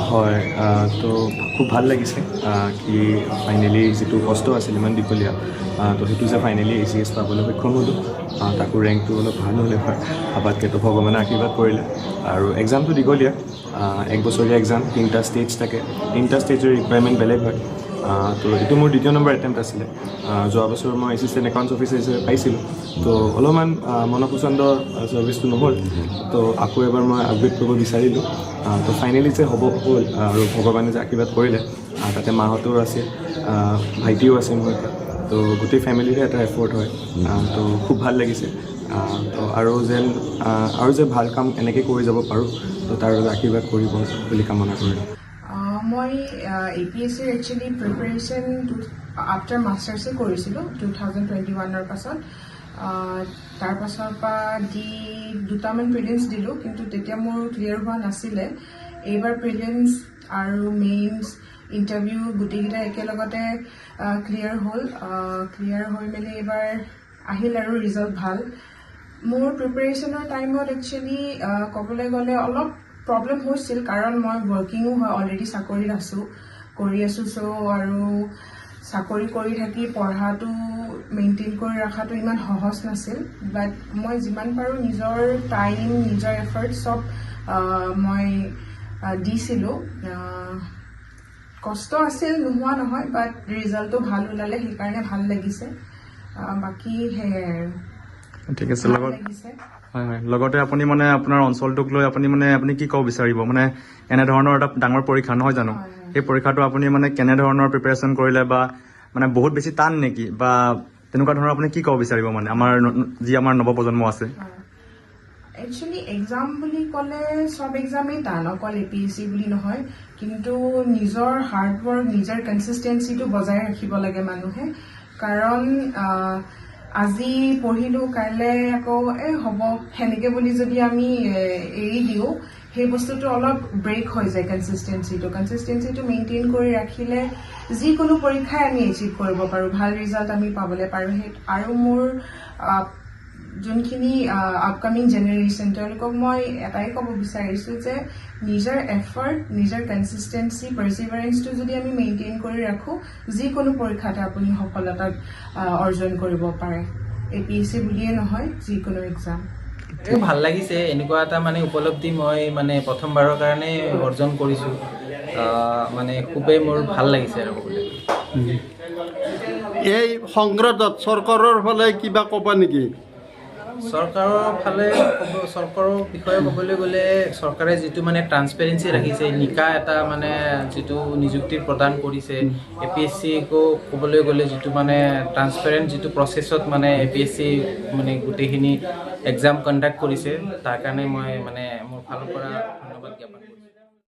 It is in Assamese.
হয়, তো খুব ভাল লাগিছে কি ফাইনেলি যিটো কষ্ট আছিল ইমান দীঘলীয়া, তো সেইটো যে ফাইনেলি ACS পাবলৈ সক্ষম হ'লোঁ, তাকো ৰেংকটো অলপ ভাল হ'লে হয় আপাতকৈ, তো ভগৱানে আশীৰ্বাদ কৰিলে। আৰু এক্সামটো দীঘলীয়া, 1 বছৰীয়া এক্সাম, 3টা ষ্টেজ থাকে, 3টা ষ্টেজৰ ৰিকুৱাৰমেণ্ট বেলেগ হয়। তো এইটো মোৰ 2য় নম্বৰ এটেম্প্ট আছিলে। যোৱা বছৰ মই এছিষ্টেণ্ট একাউণ্টছ অফিচাৰ হিচাপে পাইছিলোঁ, তো অলপমান মনপচন্দ ছাৰ্ভিচটো নহ'ল, তো আকৌ এবাৰ মই আপগ্ৰেড কৰিব বিচাৰিলোঁ। তো ফাইনেলি যে হ'ল আৰু ভগৱানে যে আশীৰ্বাদ কৰিলে, তাতে মাহঁতৰ আছে, ভাইটিও আছে মোৰ এতিয়া, তো গোটেই ফেমিলিৰে এটা এফৰ্ট হয়, তো খুব ভাল লাগিছে। তো আৰু যে ভাল কাম এনেকৈ কৰি যাব পাৰোঁ, তো তাৰ বাবে আশীৰ্বাদ কৰিব বুলি কামনা কৰিলোঁ। মই APSCৰ একচুৱেলি প্ৰিপেৰেশ্যন আফটাৰ মাষ্টাৰ্ছে কৰিছিলোঁ 2021ৰ পাছত। তাৰ পাছৰ পৰা দুটামান প্ৰিলিমছ দিলোঁ, কিন্তু তেতিয়া মোৰ ক্লিয়াৰ হোৱা নাছিলে। এইবাৰ প্ৰিলিমছ আৰু মেইনছ ইণ্টাৰভিউ গোটেইকেইটা একেলগতে ক্লিয়াৰ হ'ল। ক্লিয়াৰ হৈ মেলি এইবাৰ আহিল আৰু ৰিজাল্ট ভাল। মোৰ প্ৰিপেৰেশ্যনৰ টাইমত একচুৱেলি ক'বলৈ গ'লে অলপ প্ৰব্লেম হৈছিল, কাৰণ মই ৱৰ্কিঙো হয়, অলৰেডি চাকৰিত কৰি আছোঁ। আৰু চাকৰি কৰি থাকি পঢ়াটো মেইনটেইন কৰি ৰখাটো ইমান সহজ নাছিল। বাট মই যিমান পাৰোঁ নিজৰ টাইম, নিজৰ এফৰ্ট চব মই দিছিলোঁ। কষ্ট আছিল, নোহোৱা নহয়, বাট ৰিজাল্টটো ভাল ওলালে, সেইকাৰণে ভাল লাগিছে। বাকী সেয়াই আৰু ঠিক আছে। লগতে আপুনি মানে আপোনাৰ অঞ্চলটোক লৈ আপুনি কি ক'ব বিচাৰিব? মানে এনেধৰণৰ এটা ডাঙৰ পৰীক্ষা নহয় জানো, সেই পৰীক্ষাটো আপুনি মানে কেনেধৰণৰ প্ৰিপেৰেশ্যন কৰিলে, বা মানে বহুত বেছি টান নেকি, বা তেনেকুৱা ধৰণৰ আপুনি কি ক'ব বিচাৰিব মানে আমাৰ নৱপ্ৰজন্ম আছে? একচুৱেলি এক্সাম বুলি ক'লে চব এক্সামেই টান, অকল APSC বুলি নহয়, কিন্তু নিজৰ হাৰ্ডৱৰ্ক, নিজৰ কনচিষ্টেঞ্চিটো বজাই ৰাখিব লাগে মানুহে। কাৰণ আজি পঢ়িলোঁ, কাইলৈ আকৌ হ'ব সেনেকৈ বুলি যদি আমি এৰি দিওঁ, সেই বস্তুটো অলপ ব্ৰেক হৈ যায়। কনচিষ্টেঞ্চিটো মেইনটেইন কৰি ৰাখিলে যিকোনো পৰীক্ষাই আমি এচিভ কৰিব পাৰোঁ, ভাল ৰিজাল্ট আমি পাবলৈ পাৰোঁ। আৰু মোৰ যোনখিনি আপকামিং জেনেৰেশ্যন, তেওঁলোকক মই এটাই ক'ব বিচাৰিছোঁ যে নিজৰ এফৰ্ট, নিজৰ কনচিষ্টেঞ্চি, পাৰ্চিভাৰেঞ্চটো যদি আমি মেইনটেইন কৰি ৰাখোঁ, যিকোনো পৰীক্ষাতে আপুনি সফলতা অৰ্জন কৰিব পাৰে। APSC বুলিয়ে নহয়, যিকোনো এক্সাম। ভাল লাগিছে, এনেকুৱা এটা মানে উপলব্ধি মই মানে প্ৰথমবাৰৰ কাৰণে অৰ্জন কৰিছোঁ। মানে খুবেই মোৰ ভাল লাগিছে আৰু ক'বলৈ। এই সংক্ৰান্তত চৰকাৰৰ ফালে কিবা ক'বা নেকি? চৰকাৰৰ বিষয়ে ক'বলৈ গ'লে, চৰকাৰে যিটো মানে ট্ৰান্সপেৰেঞ্চি ৰাখিছে, নিকা এটা মানে যিটো নিযুক্তি প্ৰদান কৰিছে, APSCকো ক'বলৈ গ'লে যিটো মানে ট্ৰান্সপেৰেণ্ট যিটো প্ৰচেছত মানে APSC মানে গোটেইখিনি এক্সাম কণ্ডাক্ট কৰিছে, তাৰ কাৰণে মই মানে মোৰ ফালৰ পৰা ধন্যবাদ জ্ঞাপন কৰিছোঁ।